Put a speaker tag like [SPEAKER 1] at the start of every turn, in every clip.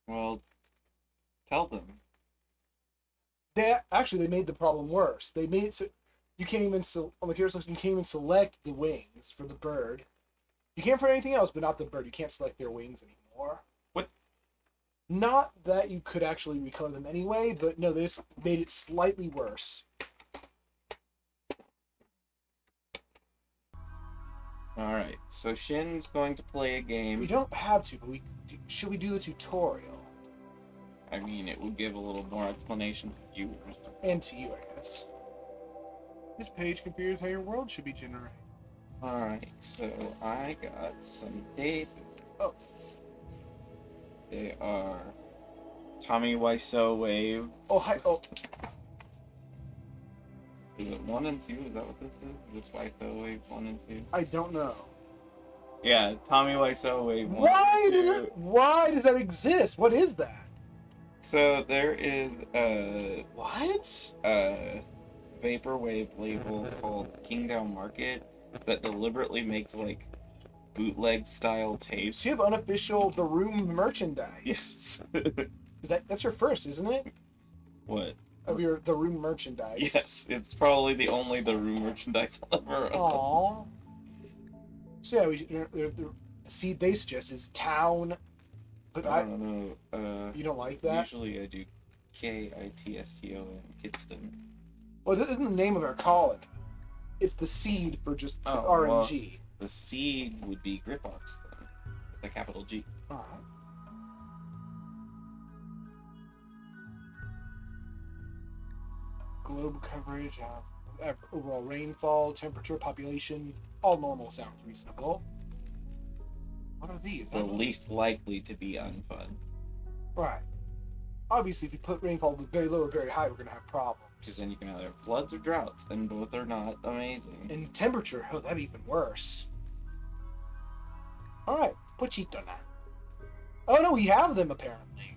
[SPEAKER 1] Well, tell them.
[SPEAKER 2] They made the problem worse. They made it so you can't even on the character selection you can't even select the wings for the bird. You can for anything else, but not the bird. You can't select their wings anymore.
[SPEAKER 1] What?
[SPEAKER 2] Not that you could actually recolor them anyway, but no, they just made it slightly worse.
[SPEAKER 1] Alright, so Shin's going to play a game.
[SPEAKER 2] We don't have to, but should we do the tutorial?
[SPEAKER 1] I mean, it would give a little more explanation to viewers.
[SPEAKER 2] And to you, I guess. This page configures how your world should be generated.
[SPEAKER 1] Alright, so I got some data.
[SPEAKER 2] Oh.
[SPEAKER 1] They are Tommy Wiseau Wave.
[SPEAKER 2] Oh, hi. Oh.
[SPEAKER 1] Is it 1 and 2? Is that what this is? This Wiseau Wave 1 and 2?
[SPEAKER 2] I don't know.
[SPEAKER 1] Yeah, Tommy Wiseau Wave 1 and 2.
[SPEAKER 2] Why does that exist? What is that?
[SPEAKER 1] So there is
[SPEAKER 2] What?
[SPEAKER 1] a vaporwave label called Kingdown Market that deliberately makes like bootleg style tapes.
[SPEAKER 2] So you have unofficial The Room merchandise.
[SPEAKER 1] Yes.
[SPEAKER 2] That's your first, isn't it?
[SPEAKER 1] What?
[SPEAKER 2] Of your The Room merchandise.
[SPEAKER 1] Yes, it's probably the only The Room merchandise I'll ever own.
[SPEAKER 2] Aww. So yeah, the seed they suggest is town, but
[SPEAKER 1] I don't know.
[SPEAKER 2] you don't like that?
[SPEAKER 1] Usually I do Kitsto Kidston.
[SPEAKER 2] Well, it isn't the name of our colony. It's the seed for just RNG.
[SPEAKER 1] Well, the seed would be Gripox then, with a capital G.
[SPEAKER 2] Alright. Globe coverage, overall rainfall, temperature, population, all normal sounds reasonable. What are these?
[SPEAKER 1] The least likely to be unfun.
[SPEAKER 2] Right. Obviously, if you put rainfall very low or very high, we're going to have problems.
[SPEAKER 1] Because then you can either have floods or droughts, and both are not amazing.
[SPEAKER 2] And temperature, oh, that'd be even worse. Alright, Pochito now. Oh no, we have them apparently.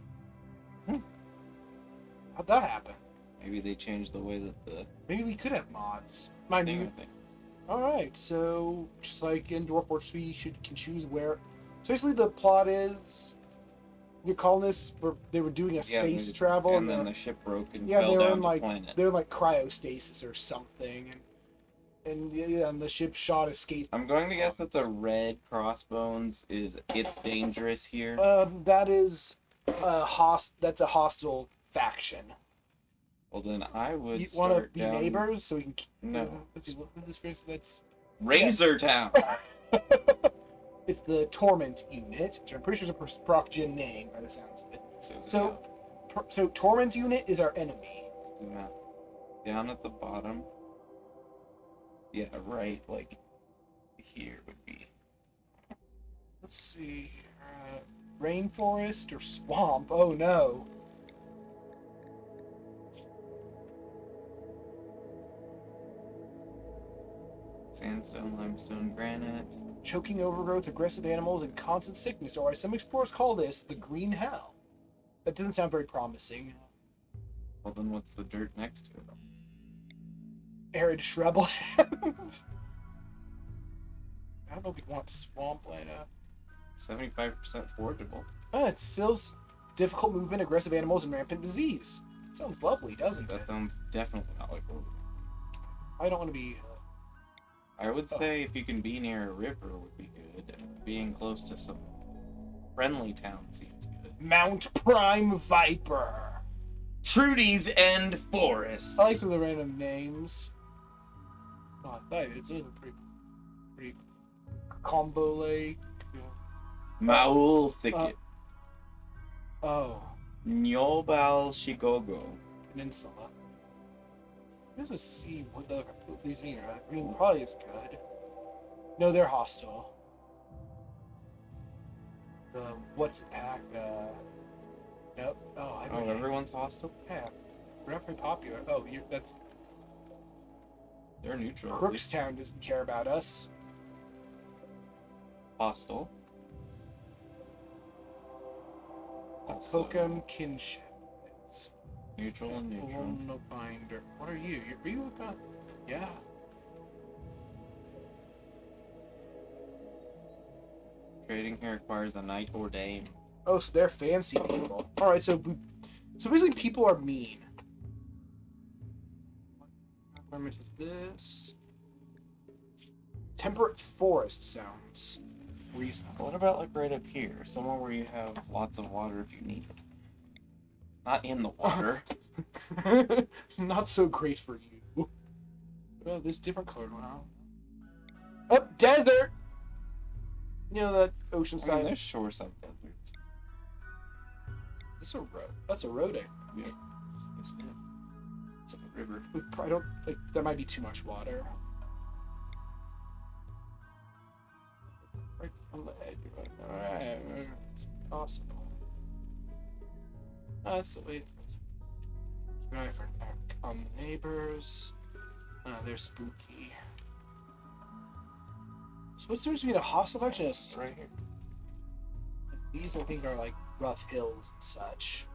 [SPEAKER 2] How'd that happen?
[SPEAKER 1] Maybe they changed the way that the
[SPEAKER 2] Maybe we could have mods. Mind you. Alright, so just like in Dwarf Fortress, we can choose where. So basically, the plot is your colonists they were doing a space travel,
[SPEAKER 1] and then the ship broke and fell
[SPEAKER 2] they were
[SPEAKER 1] down
[SPEAKER 2] in
[SPEAKER 1] to
[SPEAKER 2] like
[SPEAKER 1] planet.
[SPEAKER 2] they're in like cryostasis or something, and the ship shot escaped.
[SPEAKER 1] I'm going to guess that the red crossbones is it's dangerous here.
[SPEAKER 2] That is that's a hostile faction.
[SPEAKER 1] Well, then I would.
[SPEAKER 2] You want to be neighbors so we can.
[SPEAKER 1] No.
[SPEAKER 2] What this for? That's
[SPEAKER 1] Razor Town.
[SPEAKER 2] It's the Torment Unit, which I'm pretty sure is a Procgen name by the sounds of it. So Torment Unit is our enemy.
[SPEAKER 1] Down at the bottom. Yeah, right. Like here would be.
[SPEAKER 2] Let's see. Rainforest or swamp? Oh no.
[SPEAKER 1] Sandstone, limestone, granite.
[SPEAKER 2] Choking overgrowth, aggressive animals, and constant sickness, or as some explorers call this, the Green Hell. That doesn't sound very promising.
[SPEAKER 1] Well, then what's the dirt next to it?
[SPEAKER 2] Arid shrubland. I don't know if we want swampland.
[SPEAKER 1] 75% forgeable.
[SPEAKER 2] It still difficult movement, aggressive animals, and rampant disease. Sounds lovely, doesn't it?
[SPEAKER 1] That sounds definitely not like what
[SPEAKER 2] I don't want to be.
[SPEAKER 1] I would say if you can be near a river would be good. Being close to some friendly town seems good.
[SPEAKER 2] Mount Prime Viper.
[SPEAKER 1] Trudy's End Forest.
[SPEAKER 2] I like some of the random names. Oh, it's a pretty combo lake.
[SPEAKER 1] Maul Thicket. Nyobal Shigogo.
[SPEAKER 2] Peninsula. Let's just see what these mean. I mean, probably is good. No, they're hostile. What's it pack? Nope. Oh,
[SPEAKER 1] Everyone's hostile?
[SPEAKER 2] Yeah. We're not very popular. Oh, that's.
[SPEAKER 1] They're neutral.
[SPEAKER 2] Crookstown doesn't care about us.
[SPEAKER 1] Hostile.
[SPEAKER 2] Pokem Kinship.
[SPEAKER 1] Neutral and neutral.
[SPEAKER 2] No binder. What are you? Are you about? Yeah.
[SPEAKER 1] Trading here requires a knight or dame.
[SPEAKER 2] Oh, so they're fancy people. All right, so basically people are mean. What environment is this? Temperate forest sounds reasonable.
[SPEAKER 1] What about like right up here, somewhere where you have lots of water if you need it? Not in the water.
[SPEAKER 2] Not so great for you. Well, there's different colored one. Oh, desert. You know that ocean
[SPEAKER 1] I
[SPEAKER 2] side.
[SPEAKER 1] mean, there's shoreside deserts.
[SPEAKER 2] Is this a road? That's a road.
[SPEAKER 1] Yeah. Yes, it is.
[SPEAKER 2] It's like a river. I don't like. That might be too much water. Right on the edge. Alright. It's possible. That's the way. Right for on the neighbors. They're spooky. So what seems to be a hostile faction is
[SPEAKER 1] Right here.
[SPEAKER 2] these I think are like rough hills and such.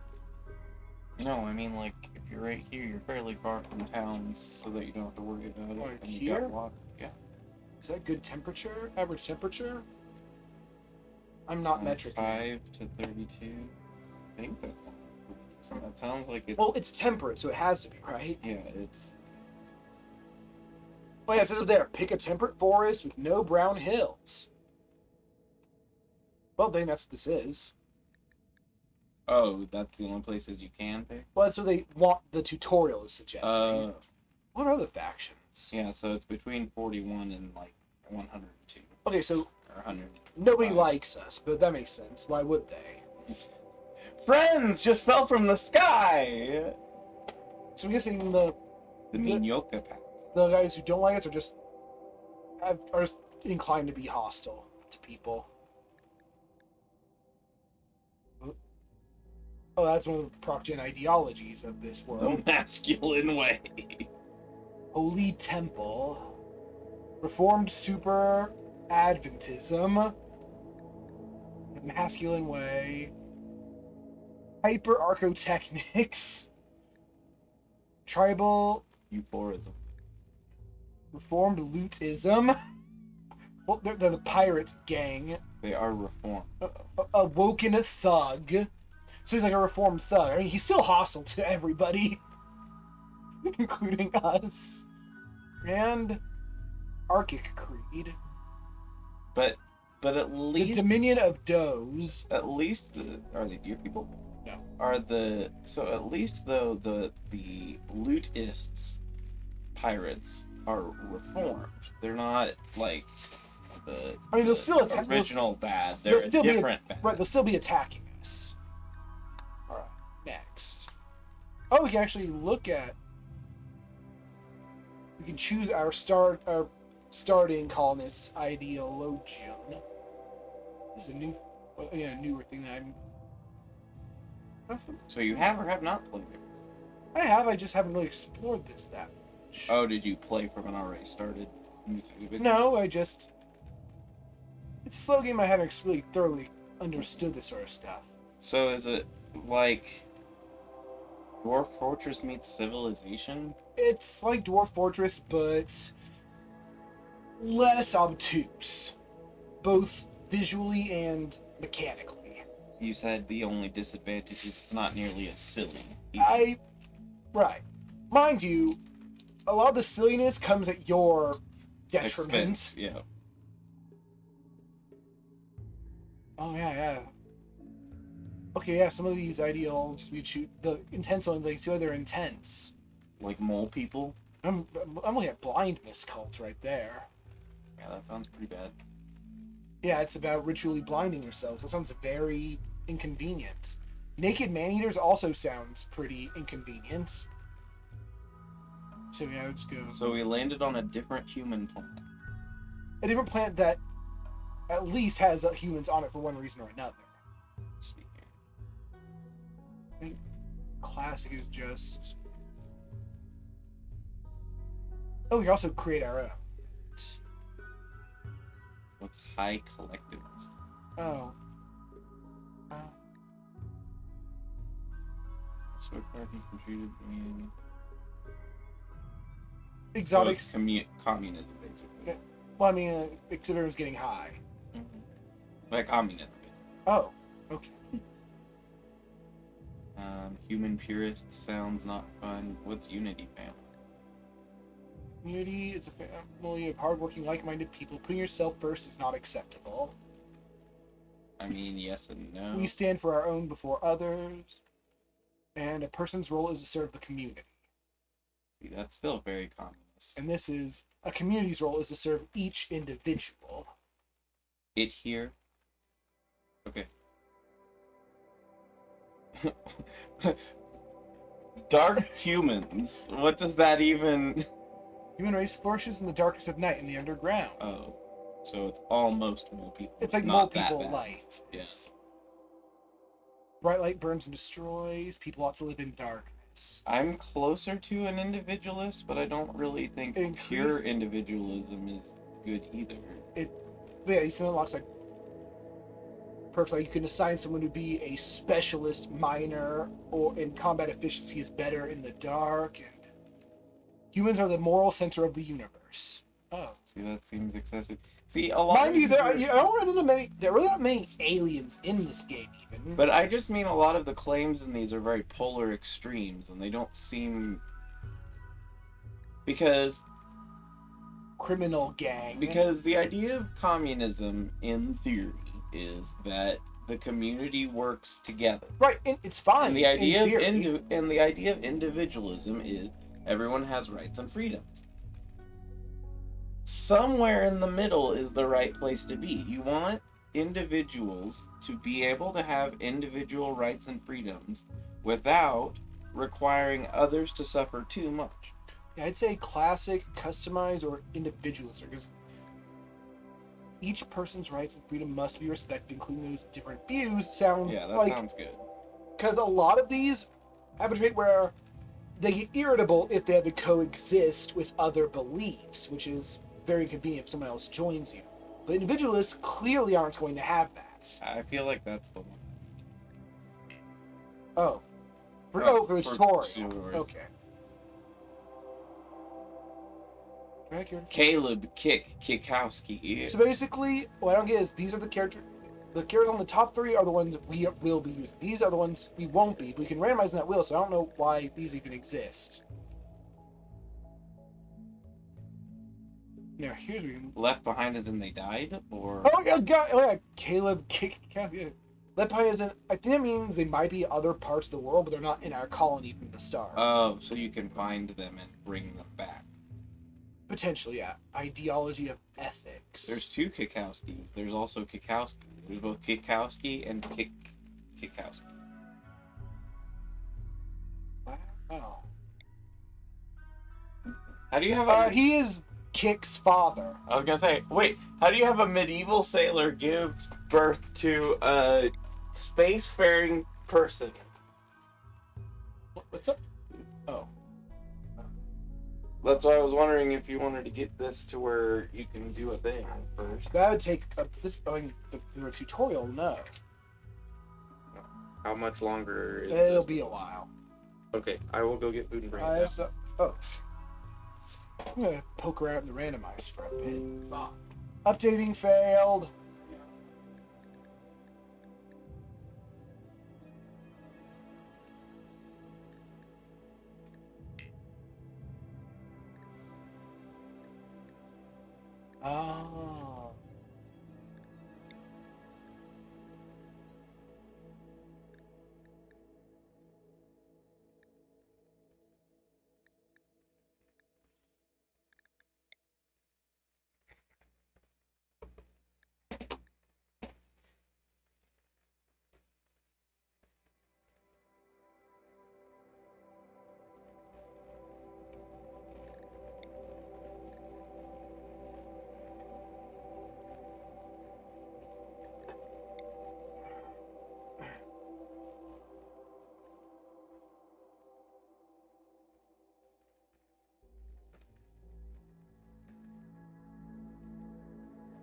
[SPEAKER 1] No, I mean like if you're right here, you're fairly far from towns, so that you don't have to worry about it.
[SPEAKER 2] Like
[SPEAKER 1] and you
[SPEAKER 2] here?
[SPEAKER 1] got water. Yeah.
[SPEAKER 2] Is that good temperature? Average temperature? I'm not metric.
[SPEAKER 1] 5 to 32. I think that's. So that sounds like it's.
[SPEAKER 2] Well, it's temperate, so it has to be, right?
[SPEAKER 1] Yeah, it's.
[SPEAKER 2] Oh yeah, it says up there, pick a temperate forest with no brown hills. Well, then that's what this is.
[SPEAKER 1] Oh, that's the only places you can pick.
[SPEAKER 2] Well, that's what they want. The tutorial is suggesting. What are the factions?
[SPEAKER 1] Yeah, so it's between 41 and like 102
[SPEAKER 2] Okay, so
[SPEAKER 1] or 100.
[SPEAKER 2] nobody
[SPEAKER 1] Fine.
[SPEAKER 2] likes us, but that makes sense. Why would they?
[SPEAKER 1] Friends just fell from the sky.
[SPEAKER 2] So I'm guessing
[SPEAKER 1] The Minyoka Pact.
[SPEAKER 2] the guys who don't like us are just inclined to be hostile to people. Oh, that's one of the proc-gen ideologies of this
[SPEAKER 1] The
[SPEAKER 2] world.
[SPEAKER 1] masculine way.
[SPEAKER 2] Holy Temple, Reformed Super Adventism, the Masculine Way, Hyper Archotechnics, Tribal
[SPEAKER 1] Euphorism.
[SPEAKER 2] Reformed Lootism. Well, they're the pirate gang.
[SPEAKER 1] They are reformed.
[SPEAKER 2] Awoken Thug. So he's like a reformed thug. I mean, he's still hostile to everybody, including us. And Archic Creed.
[SPEAKER 1] But at
[SPEAKER 2] The
[SPEAKER 1] least
[SPEAKER 2] Dominion of Does.
[SPEAKER 1] are they deer people?
[SPEAKER 2] No.
[SPEAKER 1] So at least though the lootists pirates are reformed. They're not like the
[SPEAKER 2] I mean, they'll still attack.
[SPEAKER 1] original bad.
[SPEAKER 2] they'll
[SPEAKER 1] They're
[SPEAKER 2] still be
[SPEAKER 1] different bad.
[SPEAKER 2] Right, they'll still be attacking us. Alright, next. Oh, we can actually look at. We can choose our starting colonist's ideologian. This is a newer thing that I'm.
[SPEAKER 1] So you have or have not played it?
[SPEAKER 2] I have. I just haven't really explored this that much.
[SPEAKER 1] Oh, did you play from an already started?
[SPEAKER 2] No, I just. It's a slow game. I haven't really thoroughly understood this sort of stuff.
[SPEAKER 1] So is it like Dwarf Fortress meets Civilization?
[SPEAKER 2] It's like Dwarf Fortress, but less obtuse, both visually and mechanically.
[SPEAKER 1] You said the only disadvantage is it's not nearly as silly.
[SPEAKER 2] Right. Mind you, a lot of the silliness comes at your detriment.
[SPEAKER 1] Expense, yeah.
[SPEAKER 2] Oh yeah. Okay, yeah. Some of these ideals we choose the intense ones. Like, see how they're intense.
[SPEAKER 1] Like mole people?
[SPEAKER 2] I'm looking at blindness cult right there.
[SPEAKER 1] Yeah, that sounds pretty bad.
[SPEAKER 2] Yeah, it's about ritually blinding yourselves. That sounds very inconvenient. Naked man-eaters also sounds pretty inconvenient. So yeah, let's go.
[SPEAKER 1] So we landed on a different human planet.
[SPEAKER 2] A different planet that at least has humans on it for one reason or another.
[SPEAKER 1] Let's see here.
[SPEAKER 2] I think classic is just. Oh, we can also create our own.
[SPEAKER 1] What's high collectivist?
[SPEAKER 2] Oh.
[SPEAKER 1] So far he contributed community.
[SPEAKER 2] Exotics.
[SPEAKER 1] So communism, basically.
[SPEAKER 2] Well, I mean, Exhibitor was getting high.
[SPEAKER 1] Like communism.
[SPEAKER 2] Oh, okay.
[SPEAKER 1] Human purist sounds not fun. What's unity family?
[SPEAKER 2] Community is a family of hardworking, like-minded people. Putting yourself first is not acceptable.
[SPEAKER 1] I mean, yes and no.
[SPEAKER 2] We stand for our own before others. And a person's role is to serve the community.
[SPEAKER 1] See, that's still very communist.
[SPEAKER 2] And this is a community's role is to serve each individual.
[SPEAKER 1] It here. Okay. Dark humans. What does that even?
[SPEAKER 2] Human race flourishes in the darkness of night in the underground.
[SPEAKER 1] Oh, so it's almost mole people.
[SPEAKER 2] It's like
[SPEAKER 1] not
[SPEAKER 2] mole
[SPEAKER 1] that
[SPEAKER 2] people
[SPEAKER 1] bad.
[SPEAKER 2] light.
[SPEAKER 1] Yeah.
[SPEAKER 2] It's bright light burns and destroys. People ought to live in darkness.
[SPEAKER 1] I'm closer to an individualist, but I don't really think pure individualism is good either.
[SPEAKER 2] Yeah, you see lots like perks, like you can assign someone to be a specialist miner, or in combat efficiency is better in the dark, and humans are the moral center of the universe. Oh.
[SPEAKER 1] See, that seems excessive. See, a lot
[SPEAKER 2] Mind
[SPEAKER 1] of
[SPEAKER 2] you,
[SPEAKER 1] these
[SPEAKER 2] I don't run into many. There are really not many aliens in this game, even.
[SPEAKER 1] But I just mean a lot of the claims in these are very polar extremes, and they don't seem because
[SPEAKER 2] Criminal gang.
[SPEAKER 1] Because the idea of communism, in theory, is that the community works together.
[SPEAKER 2] Right, and it's fine.
[SPEAKER 1] And the idea of individualism is everyone has rights and freedoms. Somewhere in the middle is the right place to be. You want individuals to be able to have individual rights and freedoms without requiring others to suffer too much.
[SPEAKER 2] Yeah, I'd say classic, customized, or individualist, because each person's rights and freedom must be respected, including those different views. Sounds
[SPEAKER 1] sounds good.
[SPEAKER 2] Because a lot of these have a trait where they get irritable if they have to coexist with other beliefs, which is very convenient if someone else joins you. But individualists clearly aren't going to have that.
[SPEAKER 1] I feel like that's the one.
[SPEAKER 2] Oh. For the tutorial. Okay.
[SPEAKER 1] Caleb Kikowski.
[SPEAKER 2] So basically, what I don't get is these are the characters. The characters on the top three are the ones we will be using. These are the ones we won't be. We can randomize in that wheel, so I don't know why these even exist. Now here's where
[SPEAKER 1] Left behind as in they died, or
[SPEAKER 2] Caleb Kikowski. Left behind as in I think that means they might be other parts of the world, but they're not in our colony from the start.
[SPEAKER 1] Oh, so you can find them and bring them back.
[SPEAKER 2] Potentially, yeah. Ideology of ethics.
[SPEAKER 1] There's two Kikowskis. There's also Kikowski. There's both Kikowski and Kikowski.
[SPEAKER 2] Wow.
[SPEAKER 1] How do you have a...
[SPEAKER 2] he is Kik's father.
[SPEAKER 1] I was gonna say, wait, how do you have a medieval sailor give birth to a spacefaring person?
[SPEAKER 2] What's up? Oh.
[SPEAKER 1] That's why I was wondering if you wanted to get this to where you can do a thing first.
[SPEAKER 2] That would take the tutorial. No.
[SPEAKER 1] How much longer is
[SPEAKER 2] It'll
[SPEAKER 1] this?
[SPEAKER 2] be a while.
[SPEAKER 1] Okay, I will go get food and bring it down.
[SPEAKER 2] I'm gonna poke around in the randomize for a bit. Updating failed. Oh.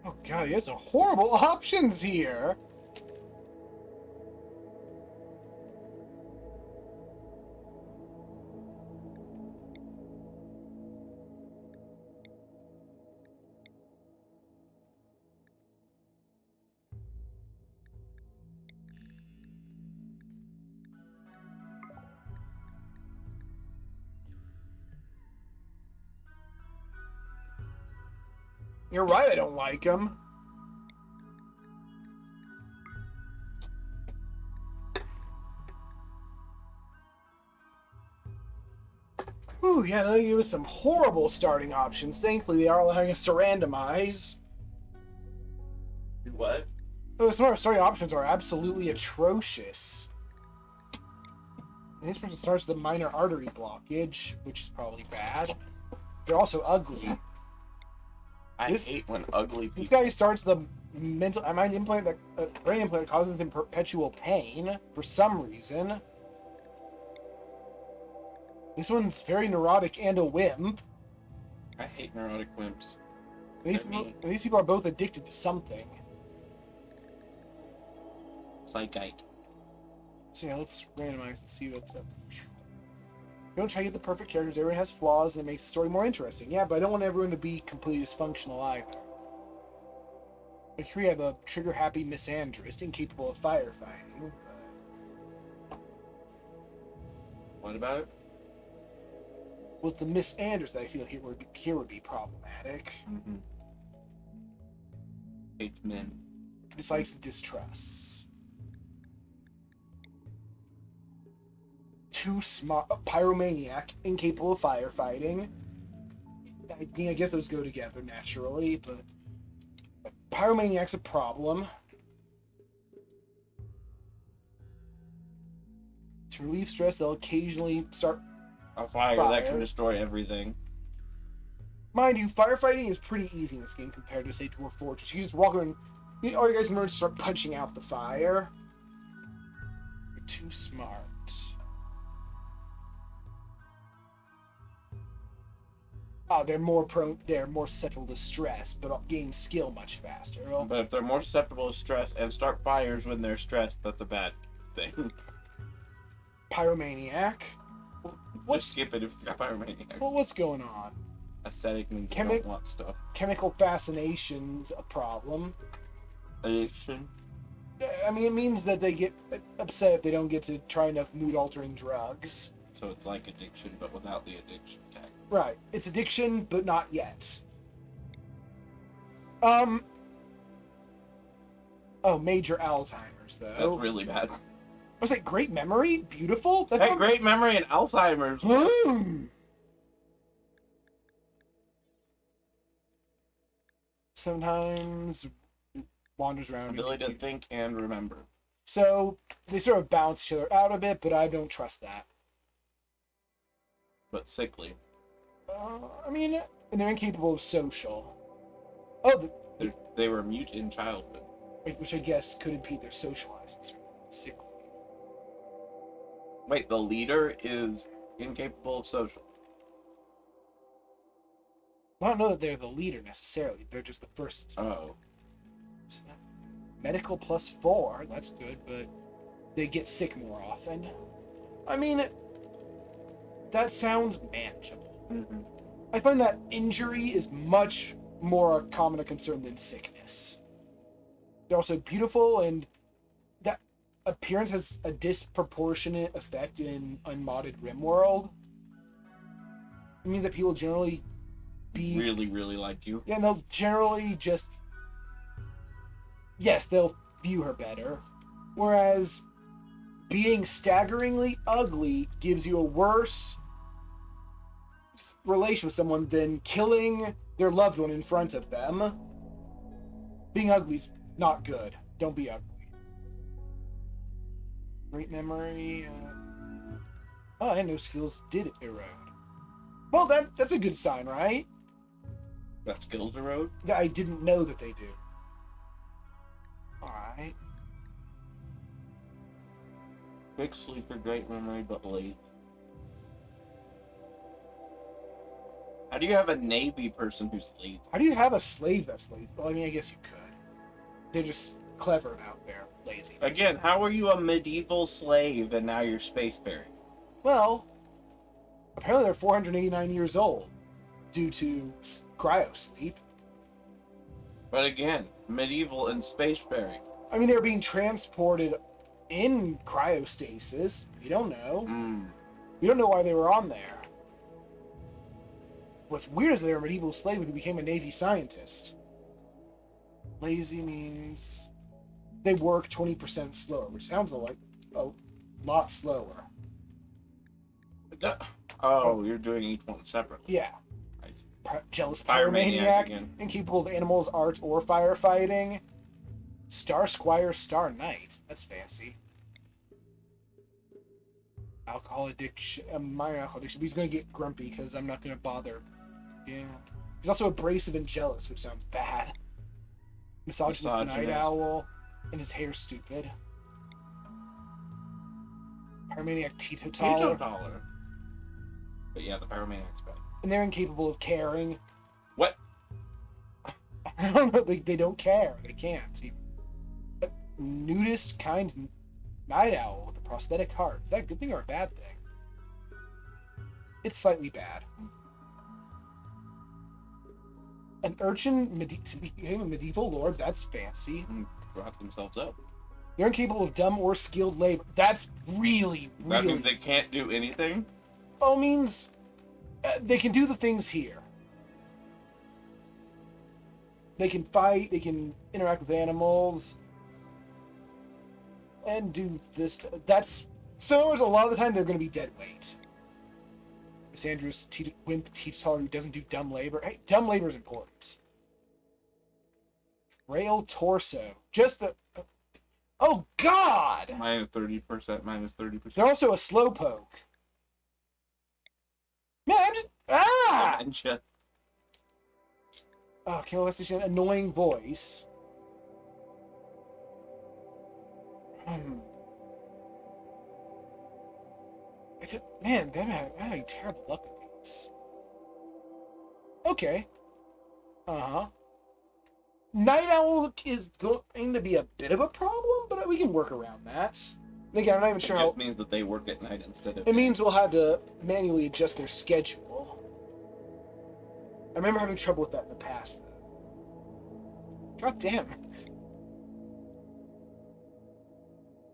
[SPEAKER 2] Oh god, he has some horrible options here. You're right, I don't like him. Ooh, yeah, they give us some horrible starting options. Thankfully, they are allowing us to randomize.
[SPEAKER 1] Do what?
[SPEAKER 2] Oh, some of our starting options are absolutely atrocious. And this person starts with a minor artery blockage, which is probably bad. They're also ugly.
[SPEAKER 1] I hate when ugly people...
[SPEAKER 2] This guy starts the mental mind implant that brain implant that causes him perpetual pain for some reason. This one's very neurotic and a wimp.
[SPEAKER 1] I hate neurotic wimps.
[SPEAKER 2] These people are both addicted to something.
[SPEAKER 1] Psychite.
[SPEAKER 2] So yeah, let's randomize and see what's up. Don't try to get the perfect characters. Everyone has flaws and it makes the story more interesting. Yeah, but I don't want everyone to be completely dysfunctional either. Like here we have a trigger-happy misandrist, incapable of firefighting.
[SPEAKER 1] What about it?
[SPEAKER 2] Well, it's the misandrist that I feel here would be problematic.
[SPEAKER 1] Mm-hmm. Hates men.
[SPEAKER 2] Dislikes and distrusts. Too smart, pyromaniac, incapable of firefighting. I mean, I guess those go together naturally, but pyromaniac's a problem. To relieve stress, they'll occasionally start
[SPEAKER 1] A fire that can destroy everything.
[SPEAKER 2] Mind you, firefighting is pretty easy in this game compared to, say, Dwarf Fortress. You just walk around, all you guys can learn is to start punching out the fire. You're too smart. Oh, they're more susceptible to stress, but gain skill much faster. Well,
[SPEAKER 1] But if they're more susceptible to stress and start fires when they're stressed, that's a bad thing.
[SPEAKER 2] Pyromaniac.
[SPEAKER 1] Just skip it if it's got pyromaniac.
[SPEAKER 2] Well, what's going on?
[SPEAKER 1] Aesthetic means you don't want stuff.
[SPEAKER 2] Chemical fascination's a problem.
[SPEAKER 1] Addiction.
[SPEAKER 2] I mean, it means that they get upset if they don't get to try enough mood-altering drugs.
[SPEAKER 1] So it's like addiction, but without the addiction tag.
[SPEAKER 2] Right. It's addiction, but not yet. Oh, major Alzheimer's, though.
[SPEAKER 1] That's really bad.
[SPEAKER 2] I was like, great memory? Beautiful? That's
[SPEAKER 1] Hey, great memory and Alzheimer's.
[SPEAKER 2] Sometimes wanders around.
[SPEAKER 1] Ability to think and remember.
[SPEAKER 2] So they sort of balance each other out a bit, but I don't trust that.
[SPEAKER 1] But sickly.
[SPEAKER 2] I mean, and they're incapable of social. Oh,
[SPEAKER 1] They were mute in childhood.
[SPEAKER 2] which I guess could impede their socializing. Sickly.
[SPEAKER 1] Wait, the leader is incapable of social.
[SPEAKER 2] I don't know that they're the leader necessarily. They're just the first.
[SPEAKER 1] Oh.
[SPEAKER 2] Medical +4, that's good, but they get sick more often. I mean, that sounds manageable.
[SPEAKER 1] Mm-hmm.
[SPEAKER 2] I find that injury is much more common a concern than sickness. They're also beautiful, and that appearance has a disproportionate effect in unmodded Rimworld. It means that people generally
[SPEAKER 1] Really, really like you.
[SPEAKER 2] Yeah, and they'll generally just... Yes, they'll view her better. Whereas being staggeringly ugly gives you a worse relation with someone than killing their loved one in front of them. Being ugly's not good. Don't be ugly. Great memory. Oh, I didn't know skills did erode. Well, that's a good sign, right?
[SPEAKER 1] That skills erode?
[SPEAKER 2] Yeah, I didn't know that they do. Alright.
[SPEAKER 1] Quick sleeper, great memory, but late. How do you have a Navy person who's lazy?
[SPEAKER 2] How do you have a slave that's lazy? Well, I mean, I guess you could. They're just clever out there, lazy.
[SPEAKER 1] Again, how are you a medieval slave and now you're spacefaring?
[SPEAKER 2] Well, apparently they're 489 years old due to cryosleep.
[SPEAKER 1] But again, medieval and spacefaring.
[SPEAKER 2] I mean, they're being transported in cryostasis. We don't know. We don't know why they were on there. What's weird is they were a medieval slave who became a Navy scientist. Lazy means they work 20% slower, which sounds like a lot slower.
[SPEAKER 1] Oh, you're doing each one separately.
[SPEAKER 2] Yeah.
[SPEAKER 1] I see.
[SPEAKER 2] Jealous
[SPEAKER 1] Pyromaniac
[SPEAKER 2] pyromaniac,
[SPEAKER 1] again.
[SPEAKER 2] incapable of animals, arts, or firefighting. Star Squire, Star Knight. That's fancy. Alcohol addiction, minor alcohol addiction. But he's going to get grumpy because I'm not going to bother. Yeah. He's also abrasive and jealous, which sounds bad. Misogynist night owl, and his hair's stupid. Pyromaniac teetotaler.
[SPEAKER 1] Teetotaler. But yeah, the pyromaniac's bad.
[SPEAKER 2] And they're incapable of caring.
[SPEAKER 1] What?
[SPEAKER 2] I don't know. They don't care. They can't. But nudist kind night owl with a prosthetic heart. Is that a good thing or a bad thing? It's slightly bad. An urchin to become a medieval lord. That's fancy.
[SPEAKER 1] Brought themselves up.
[SPEAKER 2] They're incapable of dumb or skilled labor. That's really.
[SPEAKER 1] That means they can't do anything?
[SPEAKER 2] Oh, means they can do the things here. They can fight, they can interact with animals, and do this. That's so. A lot of the time, they're going to be dead weight. Sandra's wimp teetotaler who doesn't do dumb labor. Hey, dumb labor is important. Frail torso. Just the. Oh God!
[SPEAKER 1] Minus 30%. Minus 30%.
[SPEAKER 2] They're also a slowpoke. Man, I'm just
[SPEAKER 1] Dementia.
[SPEAKER 2] Oh, okay, well, let's just an annoying voice. Man, they're having terrible luck with these. Okay. Uh-huh. Night Owl is going to be a bit of a problem, but we can work around that. And again, I'm not even sure how...
[SPEAKER 1] It just means that they work at night instead of...
[SPEAKER 2] It means we'll have to manually adjust their schedule. I remember having trouble with that in the past, though. God damn.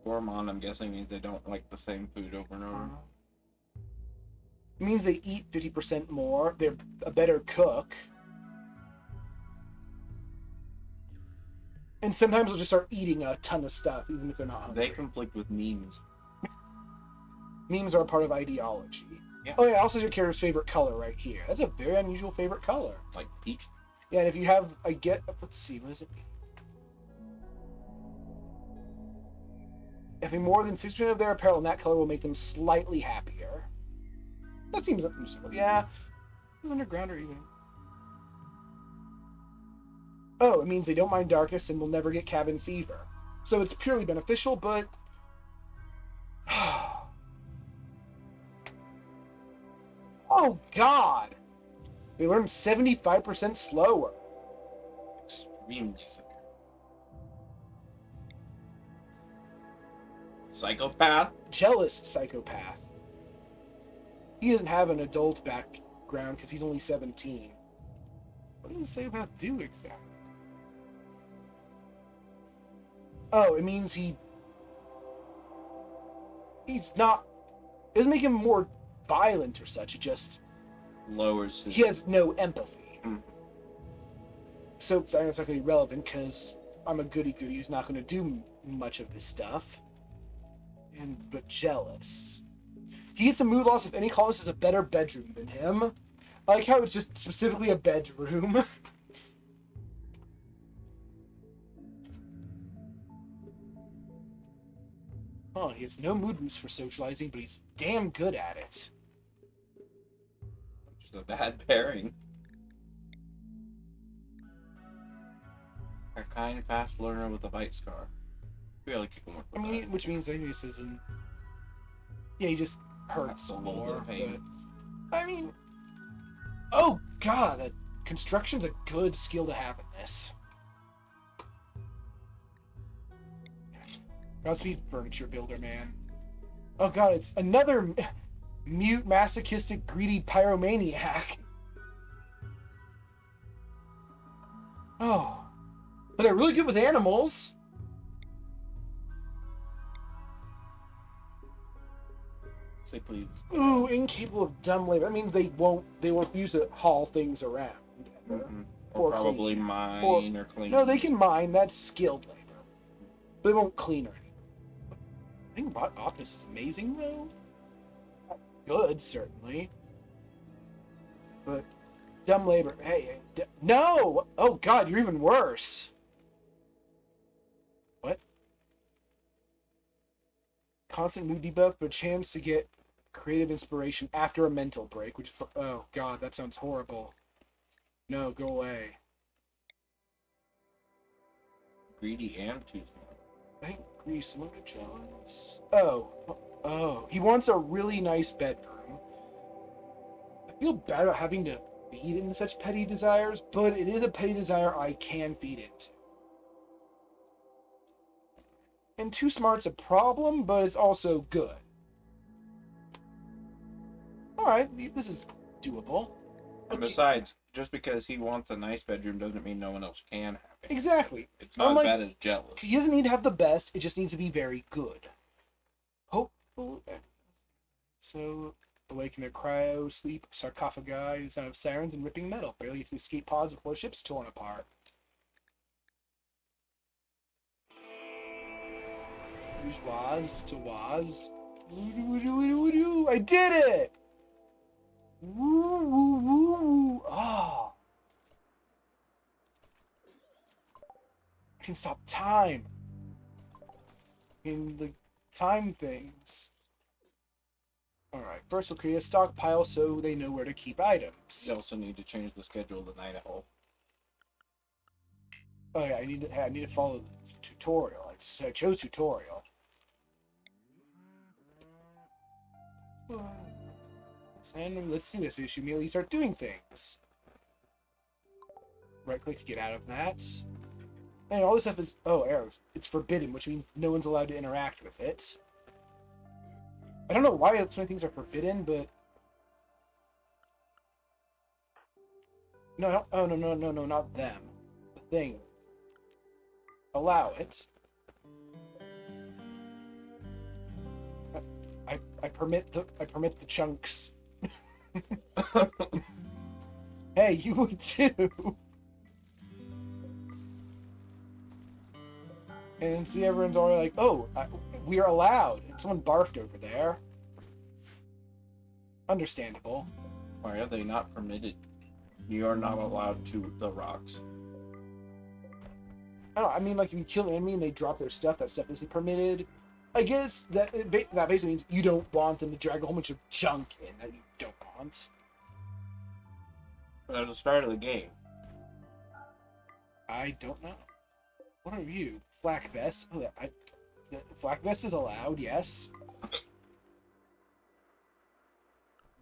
[SPEAKER 1] Gourmand, I'm guessing, means they don't like the same food over and over.
[SPEAKER 2] It means they eat 50% more. They're a better cook. And sometimes they'll just start eating a ton of stuff, even if they're not hungry.
[SPEAKER 1] They conflict with memes.
[SPEAKER 2] Memes are a part of ideology.
[SPEAKER 1] Yeah.
[SPEAKER 2] Oh, yeah, also your character's favorite color right here. That's a very unusual favorite color.
[SPEAKER 1] Like peach?
[SPEAKER 2] Yeah, and if you have, let's see, what does it mean? Having more than 6% of their apparel in that color will make them slightly happier. That seems understandable. Yeah. It's underground or even. Oh, it means they don't mind darkness and will never get cabin fever. So it's purely beneficial, but... Oh, God! They learn 75% slower.
[SPEAKER 1] Extremely severe. Psychopath?
[SPEAKER 2] Jealous psychopath. He doesn't have an adult background because he's only 17. What does a psychopath do exactly? Oh, it means he's not... It doesn't make him more violent or such. It just...
[SPEAKER 1] Lowers his...
[SPEAKER 2] He has no empathy.
[SPEAKER 1] Mm.
[SPEAKER 2] So that's not going to be relevant because I'm a goody-goody who's not going to do much of this stuff. But jealous. He gets a mood loss if any colonist has a better bedroom than him. I like how it's just specifically a bedroom. Oh, he has no mood boost for socializing, but he's damn good at it.
[SPEAKER 1] Which is a bad pairing. A kind, fast learner with a bite scar. We gotta keep him working.
[SPEAKER 2] I mean, which means that this isn't... Yeah, he just hurts
[SPEAKER 1] a
[SPEAKER 2] some
[SPEAKER 1] little bit
[SPEAKER 2] more.
[SPEAKER 1] of pain.
[SPEAKER 2] But, I mean... Oh, God! That construction's a good skill to have in this. Godspeed, furniture builder, man. Oh, God, it's another mute, masochistic, greedy pyromaniac. Oh. But they're really good with animals.
[SPEAKER 1] Say please.
[SPEAKER 2] Ooh, incapable of dumb labor. That means they will refuse to haul things around.
[SPEAKER 1] Mm-hmm. Or probably
[SPEAKER 2] clean.
[SPEAKER 1] mine or clean.
[SPEAKER 2] No, they can mine. That's skilled labor. But they won't clean or anything. I think Octopus is amazing, though. That's good, certainly. But dumb labor. Hey, no! Oh, God, you're even worse. What? Constant mood debuff, but a chance to get creative inspiration after a mental break, which, oh, God, that sounds horrible. No, go away.
[SPEAKER 1] Greedy and too smart.
[SPEAKER 2] I think Grease, look at Jones. Oh, he wants a really nice bedroom. I feel bad about having to feed into such petty desires, but it is a petty desire I can feed into. And too smart's a problem, but it's also good. Alright, this is doable.
[SPEAKER 1] And besides, just because he wants a nice bedroom doesn't mean no one else can have it.
[SPEAKER 2] Exactly.
[SPEAKER 1] It's not as bad as jealous.
[SPEAKER 2] He doesn't need to have the best, it just needs to be very good. Hopefully. So, awaken their cryo, sleep, sarcophagi, the sound of sirens and ripping metal. Barely get to escape pods before ships torn apart. Wazd to Wazd. I did it! Woo, woo, woo, woo. Oh. I can stop time. In the time things. Alright, first we'll create a stockpile so they know where to keep items.
[SPEAKER 1] You also need to change the schedule of the night owl.
[SPEAKER 2] Oh yeah, I need to follow the tutorial. I chose tutorial. And let's see this issue. Immediately start doing things. Right click to get out of that. And all this stuff is arrows. It's forbidden, which means no one's allowed to interact with it. I don't know why so many things are forbidden, but no, no, not them. The thing. Allow it. I permit the chunks. Hey, you would too. And see, everyone's already like, "Oh, we are allowed." And someone barfed over there. Understandable.
[SPEAKER 1] Why are they not permitted? You are not allowed to the rocks.
[SPEAKER 2] I don't know, I mean, like, if you kill an enemy and they drop their stuff, that stuff isn't permitted. I guess that basically means you don't want them to drag a whole bunch of junk in that you don't want.
[SPEAKER 1] But at the start of the game.
[SPEAKER 2] I don't know. What are you? Flak vest? Oh, the flak vest is allowed, yes.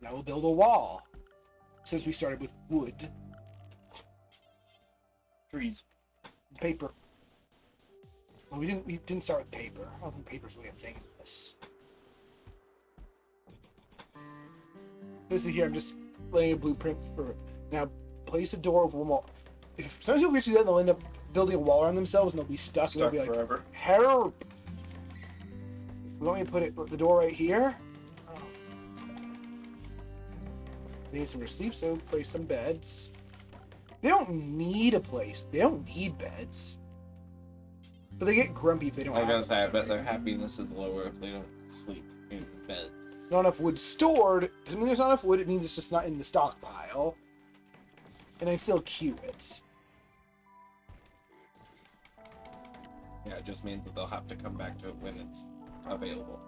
[SPEAKER 2] Now we'll build a wall. Since we started with wood.
[SPEAKER 1] Trees.
[SPEAKER 2] Paper. Well, we didn't start with paper. I don't think paper's really a thing in this. This is here, I'm just laying a blueprint for now. Place a door over one wall. If some people get you that, they'll end up building a wall around themselves and they'll be stuck and they'll be like,
[SPEAKER 1] forever.
[SPEAKER 2] Help! You want me to put the door right here? Oh. They need somewhere to sleep, so place some beds. They don't need a place. They don't need beds. But they get grumpy if they don't
[SPEAKER 1] I was
[SPEAKER 2] have
[SPEAKER 1] gonna say, I
[SPEAKER 2] them.
[SPEAKER 1] bet their happiness is lower if they don't sleep in bed.
[SPEAKER 2] Not enough wood stored. Doesn't mean there's not enough wood, it means it's just not in the stockpile. And I still queue it.
[SPEAKER 1] Yeah, it just means that they'll have to come back to it when it's available.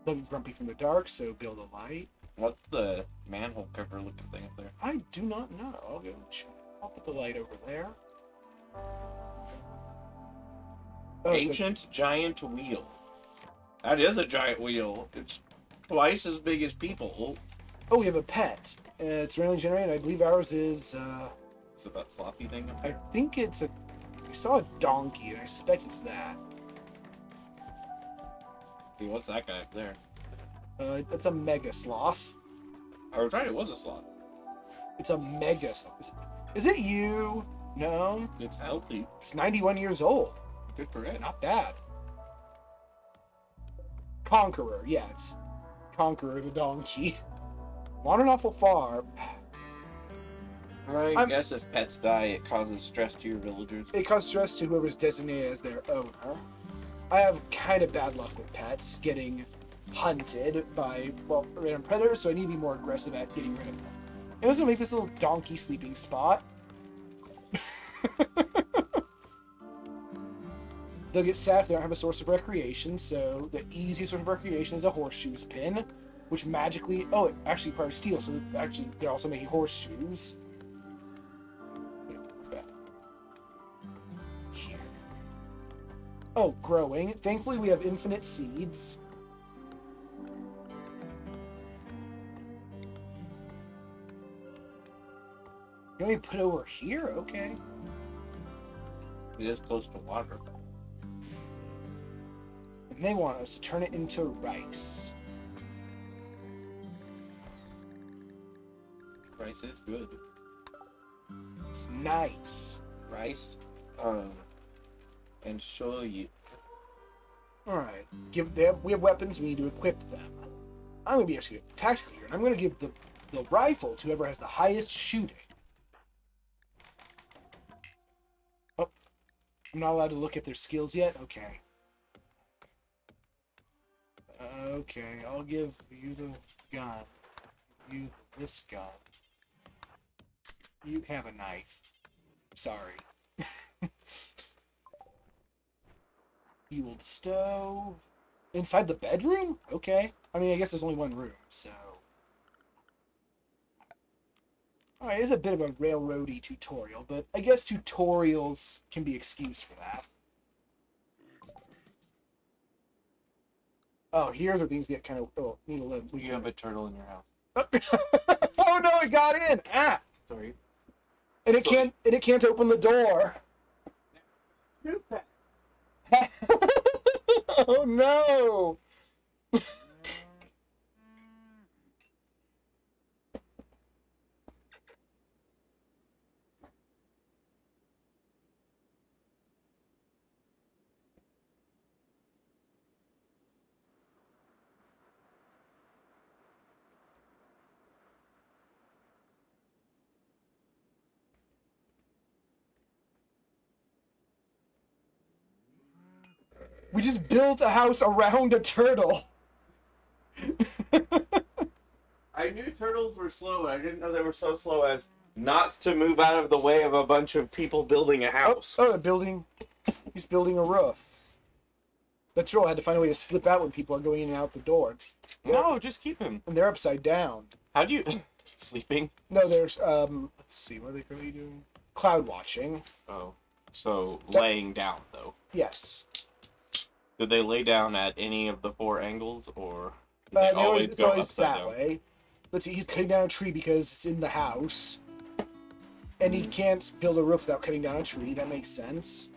[SPEAKER 2] They'll be grumpy from the dark, so build a light.
[SPEAKER 1] What's the manhole cover looking thing up there?
[SPEAKER 2] I do not know. I'll go check. I'll put the light over there. Oh,
[SPEAKER 1] Ancient giant wheel. That is a giant wheel. It's twice as big as people.
[SPEAKER 2] oh, we have a pet. It's randomly generated. I believe ours is.
[SPEAKER 1] Is it that sloppy thing?
[SPEAKER 2] I think it's a. I saw a donkey, and I suspect it's that.
[SPEAKER 1] See, what's that guy up there?
[SPEAKER 2] It's a mega sloth.
[SPEAKER 1] I was right, it was a sloth.
[SPEAKER 2] It's a mega sloth. Is it you? No.
[SPEAKER 1] It's healthy.
[SPEAKER 2] It's 91 years old.
[SPEAKER 1] Good for it.
[SPEAKER 2] Not bad. Conqueror, yeah, it's Conqueror the donkey. Wandering awful far.
[SPEAKER 1] I guess if pets die, it causes stress to your villagers.
[SPEAKER 2] It causes stress to whoever's designated as their owner. I have kind of bad luck with pets getting hunted by, well, random predators, so I need to be more aggressive at getting rid of them. I was gonna make this little donkey sleeping spot. They'll get sad if they don't have a source of recreation, so the easiest source of recreation is a horseshoes pin, which magically, oh, it actually requires steel, so actually they're also making horseshoes. Here. Oh, growing. Thankfully we have infinite seeds. You want me to put it over here? Okay.
[SPEAKER 1] It is close to water.
[SPEAKER 2] And they want us to turn it into rice.
[SPEAKER 1] Rice is good.
[SPEAKER 2] It's nice.
[SPEAKER 1] Rice, and shoyu.
[SPEAKER 2] Alright. We have weapons, we need to equip them. I'm going to be actually tactical here, and I'm going to give the rifle to whoever has the highest shooting. Oh. I'm not allowed to look at their skills yet? Okay. Okay, I'll give you the gun. You this gun. You have a knife. Sorry. Fueled stove. Inside the bedroom? Okay. I mean, I guess there's only one room, so... Alright, it's a bit of a railroady tutorial, but I guess tutorials can be excused for that. Oh, here's where things get kind of... Oh, need to live.
[SPEAKER 1] You have a turtle in your house.
[SPEAKER 2] Oh no, it got in! Ah!
[SPEAKER 1] Sorry.
[SPEAKER 2] And it can't open the door. Oh no! We just built a house around a turtle.
[SPEAKER 1] I knew turtles were slow, and I didn't know they were so slow as not to move out of the way of a bunch of people building a house.
[SPEAKER 2] Oh, he's building a roof. The troll had to find a way to slip out when people are going in and out the door.
[SPEAKER 1] No, just keep him.
[SPEAKER 2] And they're upside down.
[SPEAKER 1] How do you... Sleeping?
[SPEAKER 2] No, there's, let's see, what are they currently doing? Cloud watching.
[SPEAKER 1] Oh. So, laying down, though.
[SPEAKER 2] Yes.
[SPEAKER 1] Did they lay down at any of the 4 angles, or did
[SPEAKER 2] It's
[SPEAKER 1] they always go
[SPEAKER 2] always
[SPEAKER 1] upside
[SPEAKER 2] that
[SPEAKER 1] down?
[SPEAKER 2] way. Let's see, he's cutting down a tree because it's in the house. And he can't build a roof without cutting down a tree. That makes sense.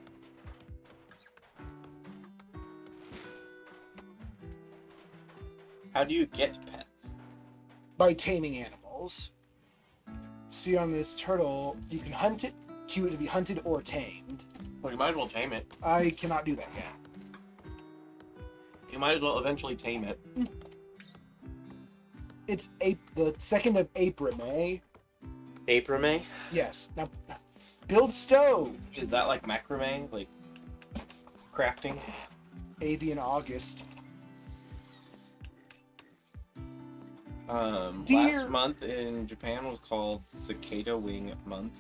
[SPEAKER 1] How do you get pets?
[SPEAKER 2] By taming animals. See, on this turtle, you can hunt it, cue it to be hunted or tamed.
[SPEAKER 1] Well, you might as well tame it.
[SPEAKER 2] I cannot do that yet.
[SPEAKER 1] You might as well eventually tame it.
[SPEAKER 2] It's the 2nd of April, May.
[SPEAKER 1] Aprame?
[SPEAKER 2] Yes. Now, build stove.
[SPEAKER 1] Is that like macrame? Like crafting?
[SPEAKER 2] Avian August.
[SPEAKER 1] Last month in Japan was called Cicada Wing Month.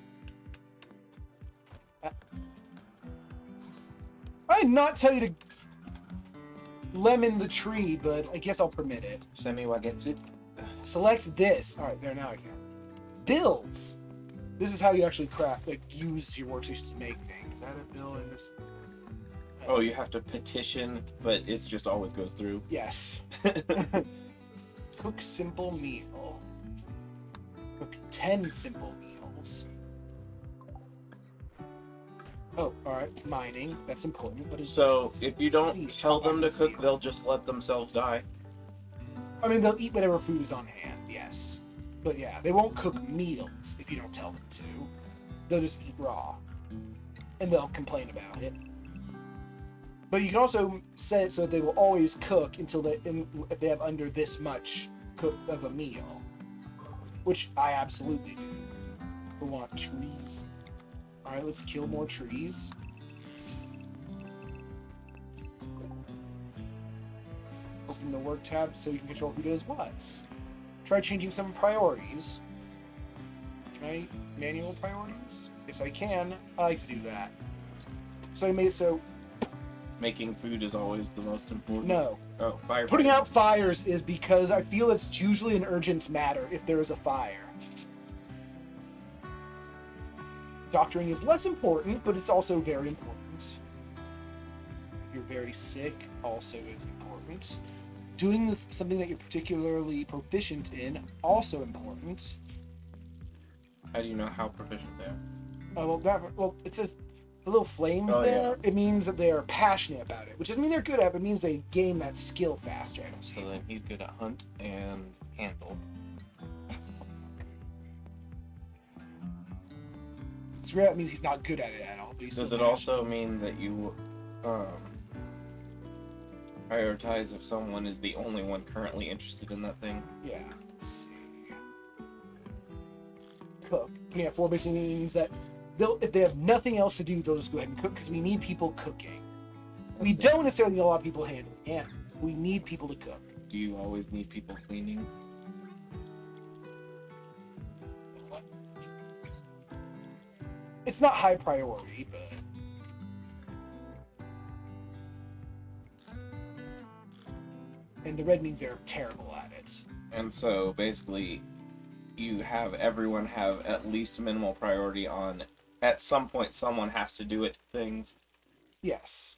[SPEAKER 2] I did not tell you to lemon the tree, but I guess I'll permit it.
[SPEAKER 1] Semi wa gets it.
[SPEAKER 2] Select this. All right, there, now I can. Builds. This is how you actually craft, like, use your workstation to make things. Is that a bill in this?
[SPEAKER 1] Oh, you have to petition, but it just always goes through.
[SPEAKER 2] Yes. Cook simple meal. Cook 10 simple meals. Oh, alright. Mining. That's important. But
[SPEAKER 1] So, if you don't tell them to cook, they'll just let themselves die.
[SPEAKER 2] I mean, they'll eat whatever food is on hand, yes. But yeah, they won't cook meals if you don't tell them to. They'll just eat raw. And they'll complain about it. But you can also set it so they will always cook until if they have under this much of a meal. Which I absolutely do. We want trees. Alright, let's kill more trees. Open the work tab so you can control who does what. Try changing some priorities. Can I manual priorities? Yes, I can. I like to do that. So I made it so...
[SPEAKER 1] Making food is always the most important.
[SPEAKER 2] No.
[SPEAKER 1] Oh, fire.
[SPEAKER 2] Putting out fires is because I feel it's usually an urgent matter if there is a fire. Doctoring is less important, but it's also very important. If you're very sick, also is important. Doing something that you're particularly proficient in, also important.
[SPEAKER 1] How do you know how proficient they are?
[SPEAKER 2] Well, it says the little flames there. Yeah. It means that they are passionate about it, which doesn't mean they're good at it. It means they gain that skill faster.
[SPEAKER 1] So then he's good at hunt and handle.
[SPEAKER 2] So that means he's not good at it at all.
[SPEAKER 1] Does it also mean that you prioritize if someone is the only one currently interested in that thing?
[SPEAKER 2] Yeah. Let's see. Cook. Yeah, 4 basically means that if they have nothing else to do, they'll just go ahead and cook because we need people cooking. We don't necessarily need a lot of people handling animals. We need people to cook.
[SPEAKER 1] Do you always need people cleaning?
[SPEAKER 2] It's not high priority, but... And the red means they're terrible at it.
[SPEAKER 1] And so, basically, you have everyone have at least minimal priority on... At some point, someone has to do it things.
[SPEAKER 2] Yes.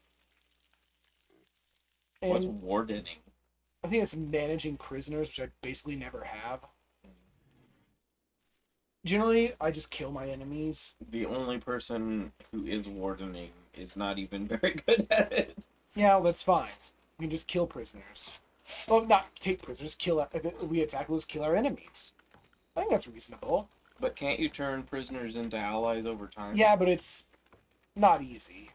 [SPEAKER 1] What's wardening?
[SPEAKER 2] I think it's managing prisoners, which I basically never have. Generally, I just kill my enemies.
[SPEAKER 1] The only person who is wardening is not even very good at it.
[SPEAKER 2] Yeah, well, that's fine. We can just kill prisoners. Well, not take prisoners, kill... If we attack, let's kill our enemies. I think that's reasonable.
[SPEAKER 1] But can't you turn prisoners into allies over time?
[SPEAKER 2] Yeah, but it's not easy.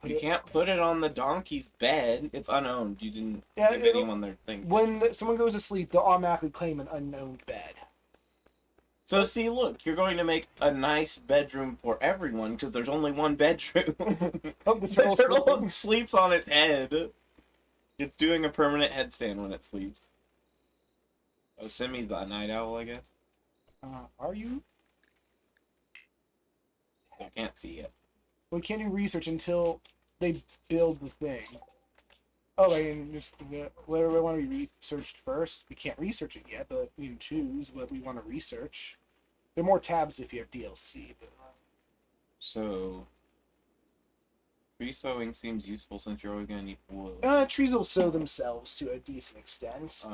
[SPEAKER 1] You can't put it on the donkey's bed. It's unowned. You didn't give anyone their thing.
[SPEAKER 2] When someone goes to sleep, they'll automatically claim an unowned bed.
[SPEAKER 1] So see, look, you're going to make a nice bedroom for everyone because there's only one bedroom.
[SPEAKER 2] Oh, the turtle
[SPEAKER 1] sleeps on its head. It's doing a permanent headstand when it sleeps. Oh, Simi's the night owl, I guess.
[SPEAKER 2] Are you?
[SPEAKER 1] I can't see it.
[SPEAKER 2] We can't do research until they build the thing. Oh, I mean, just whatever I want to be researched first. We can't research it yet, but we can choose what we want to research. There are more tabs if you have DLC. But...
[SPEAKER 1] So, tree sowing seems useful since you're always going to need wood.
[SPEAKER 2] Trees will sow themselves to a decent extent.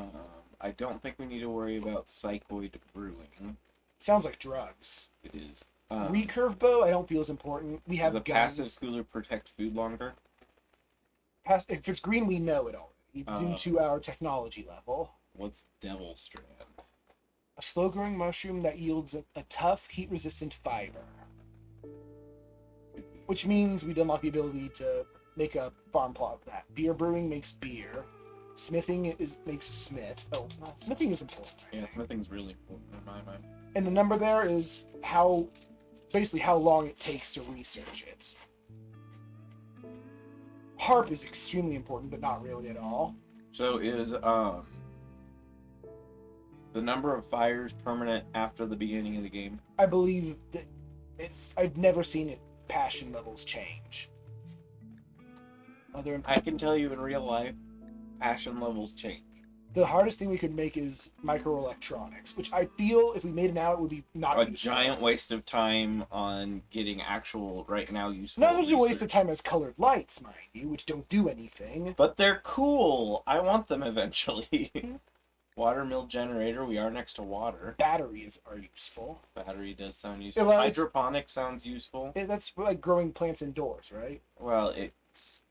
[SPEAKER 1] I don't think we need to worry about psychoid brewing.
[SPEAKER 2] Sounds like drugs.
[SPEAKER 1] It is.
[SPEAKER 2] Recurve bow, I don't feel is important. We have
[SPEAKER 1] the
[SPEAKER 2] guns.
[SPEAKER 1] Passive cooler protect food longer?
[SPEAKER 2] If it's green, we know it already. Due to our technology level.
[SPEAKER 1] What's Devil Strand?
[SPEAKER 2] A slow-growing mushroom that yields a tough, heat-resistant fiber. Which means we unlock the ability to make a farm plot of that. Beer brewing makes beer. Smithing makes a smith. Oh, smithing is important.
[SPEAKER 1] Yeah, smithing's really important in my mind.
[SPEAKER 2] And the number there is basically how long it takes to research it. Harp is extremely important, but not really at all.
[SPEAKER 1] So is the number of fires permanent after the beginning of the game?
[SPEAKER 2] I believe that I've never seen it passion levels change.
[SPEAKER 1] I can tell you in real life, passion levels change.
[SPEAKER 2] The hardest thing we could make is microelectronics, which I feel if we made it now, it would be not
[SPEAKER 1] a giant waste of time on getting actual right now useful.
[SPEAKER 2] Not as a waste of time as colored lights, mind you, which don't do anything.
[SPEAKER 1] But they're cool. I want them eventually. Watermill generator. We are next to water.
[SPEAKER 2] Batteries are useful.
[SPEAKER 1] Battery does sound useful.
[SPEAKER 2] Well,
[SPEAKER 1] hydroponics sounds useful.
[SPEAKER 2] That's like growing plants indoors, right?
[SPEAKER 1] Well, it's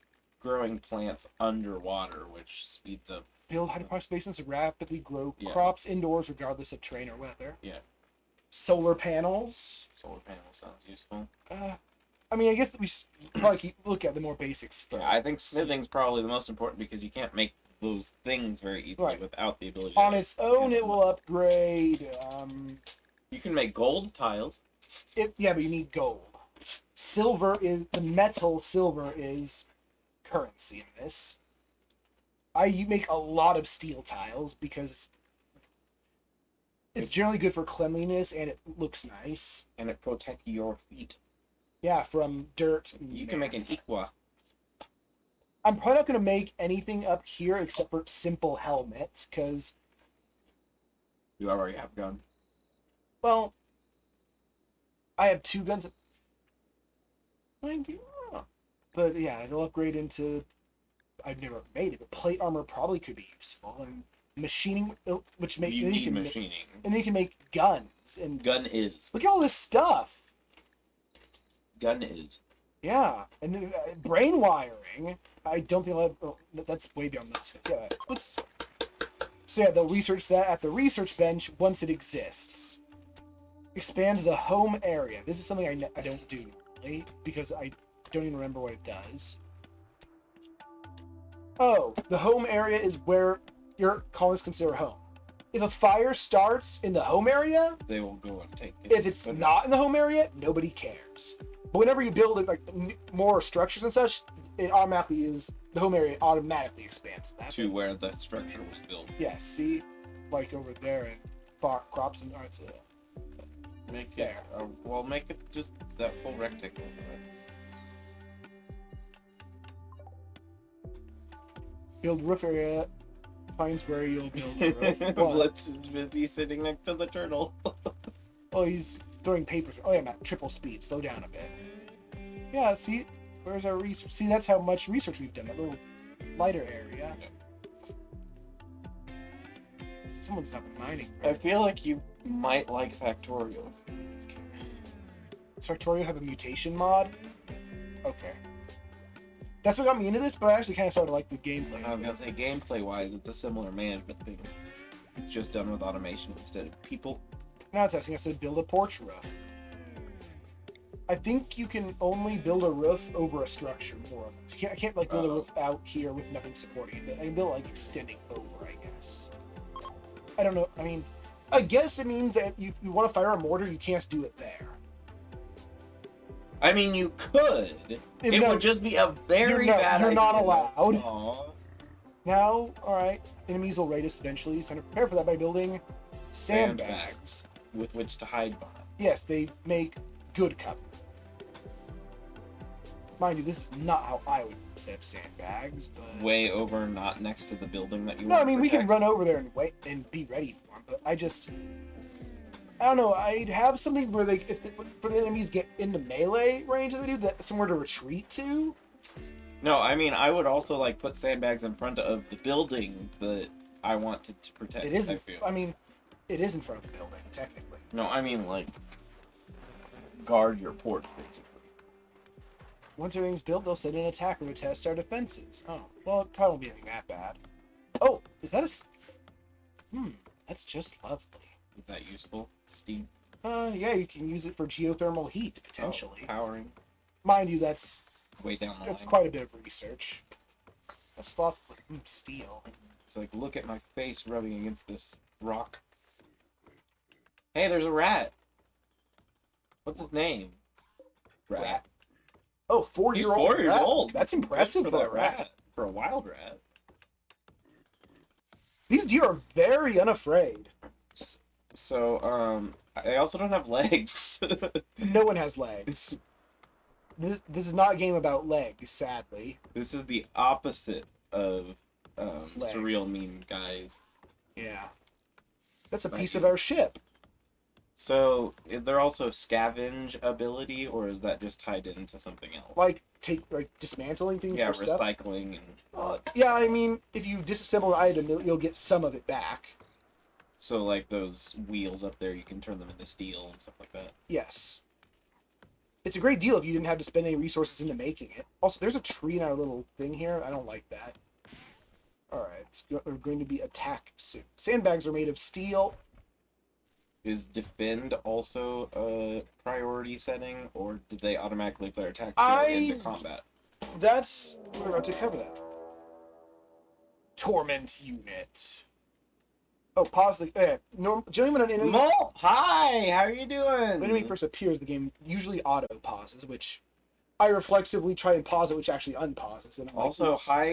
[SPEAKER 1] growing plants underwater, which speeds up.
[SPEAKER 2] Build hydroponic basins to rapidly grow crops indoors regardless of terrain or weather.
[SPEAKER 1] Yeah.
[SPEAKER 2] Solar panels.
[SPEAKER 1] Solar panels sounds useful.
[SPEAKER 2] I mean, I guess that we probably look at the more basics first.
[SPEAKER 1] Yeah, I think smithing's probably the most important because you can't make those things very easily
[SPEAKER 2] Right.
[SPEAKER 1] without the ability.
[SPEAKER 2] On
[SPEAKER 1] to,
[SPEAKER 2] its own, it will upgrade.
[SPEAKER 1] You can make gold tiles.
[SPEAKER 2] Yeah, but you need gold. Silver is the metal. Silver is currency in this. You make a lot of steel tiles because it's generally good for cleanliness and it looks nice.
[SPEAKER 1] And it protects your feet.
[SPEAKER 2] Yeah, from dirt.
[SPEAKER 1] You can make an equa.
[SPEAKER 2] I'm probably not going to make anything up here except for simple helmet because.
[SPEAKER 1] You already have a gun.
[SPEAKER 2] Well, I have 2 guns. But yeah, it'll upgrade into. I've never made it, but plate armor probably could be useful, and machining, which make
[SPEAKER 1] you need machining,
[SPEAKER 2] and they can make guns and
[SPEAKER 1] gun is.
[SPEAKER 2] Look at all this stuff.
[SPEAKER 1] Gun is.
[SPEAKER 2] Yeah, and brain wiring. I don't think I'll have. Oh, that's way beyond this. Yeah, let's. So yeah, they'll research that at the research bench once it exists. Expand the home area. This is something I don't do normally because I don't even remember what it does. Oh, the home area is where your colonists consider home. If a fire starts in the home area,
[SPEAKER 1] they will go and take it.
[SPEAKER 2] If it's not in the home area, nobody cares. But whenever you build it, like more structures and such, it automatically is the home area automatically expands that
[SPEAKER 1] to where the structure was built.
[SPEAKER 2] Yes, see, like over there and crops and arts.
[SPEAKER 1] Make it. Well, make it just that full rectangle.
[SPEAKER 2] Build roof area. Finds where you'll build a roof.
[SPEAKER 1] Blitz is busy sitting next to the turtle.
[SPEAKER 2] Oh, he's throwing papers. Oh yeah, I'm at triple speed. Slow down a bit. Yeah, see, where's our research? See, that's how much research we've done. A little lighter area. Someone's not mining. Right?
[SPEAKER 1] I feel like you might like Factorial.
[SPEAKER 2] Does Factorial have a mutation mod? Okay. That's what got me into this, but I actually kind of started to like the gameplay.
[SPEAKER 1] I was gonna say, gameplay-wise, it's a similar management thing. It's just done with automation instead of people.
[SPEAKER 2] Now it's asking us to build a porch roof. I think you can only build a roof over a structure more of it. So I can't like build a roof out here with nothing supporting it. I can build like extending over, I guess. I don't know. I mean, I guess it means that if you want to fire a mortar, you can't do it there.
[SPEAKER 1] I mean, you could. It would just be a very bad idea.
[SPEAKER 2] You're not allowed.
[SPEAKER 1] Aww.
[SPEAKER 2] Now, alright, enemies will raid us eventually, so to prepare for that by building sandbags.
[SPEAKER 1] With which to hide behind.
[SPEAKER 2] Yes, they make good cover. Mind you, this is not how I would set up sandbags, but...
[SPEAKER 1] Way over, not next to the building that you
[SPEAKER 2] No, I mean, we can run over there and wait and be ready for them, but I don't know, I'd have something where for the enemies get into melee range that they do, that somewhere to retreat to.
[SPEAKER 1] No, I mean, I would also, like, put sandbags in front of the building that I want to protect.
[SPEAKER 2] It isn't, I mean, it is in front of the building, technically.
[SPEAKER 1] No, I mean, like, guard your porch, basically.
[SPEAKER 2] Once everything's built, they'll send an attacker to test our defenses. Oh, well, it probably won't be anything that bad. Oh, is that that's just lovely.
[SPEAKER 1] Is that useful? Steam?
[SPEAKER 2] Yeah, you can use it for geothermal heat, potentially.
[SPEAKER 1] Oh, powering.
[SPEAKER 2] Mind you, that's...
[SPEAKER 1] Way down the line.
[SPEAKER 2] That's quite a bit of research. That's thoughtful. Steel.
[SPEAKER 1] It's like, look at my face rubbing against this rock. Hey, there's a rat. What's his name? Rat.
[SPEAKER 2] Oh, 4 years old.
[SPEAKER 1] 4 years old.
[SPEAKER 2] That's impressive
[SPEAKER 1] for that rat. For a wild rat.
[SPEAKER 2] These deer are very unafraid.
[SPEAKER 1] So, I also don't have legs.
[SPEAKER 2] No one has legs. This is not a game about legs, sadly.
[SPEAKER 1] This is the opposite of surreal meme guys.
[SPEAKER 2] Yeah. That's a piece of our ship.
[SPEAKER 1] So, is there also scavenge ability, or is that just tied into something else?
[SPEAKER 2] Like dismantling things.
[SPEAKER 1] Yeah,
[SPEAKER 2] for stuff?
[SPEAKER 1] recycling and.
[SPEAKER 2] Yeah, I mean, if you disassemble an item, you'll get some of it back.
[SPEAKER 1] So, like those wheels up there, you can turn them into steel and stuff like that.
[SPEAKER 2] Yes. It's a great deal if you didn't have to spend any resources into making it. Also, there's a tree in our little thing here. I don't like that. Alright, we're going to be attack soon. Sandbags are made of steel.
[SPEAKER 1] Is defend also a priority setting, or did they automatically declare attack into combat?
[SPEAKER 2] We're about to cover that. torment unit. Oh, pause the. Generally, when an enemy,
[SPEAKER 1] Mo, hi, how are you doing?
[SPEAKER 2] when an enemy first appears, the game usually auto pauses, which I reflexively try and pause it, which actually unpauses it.
[SPEAKER 1] Also, hi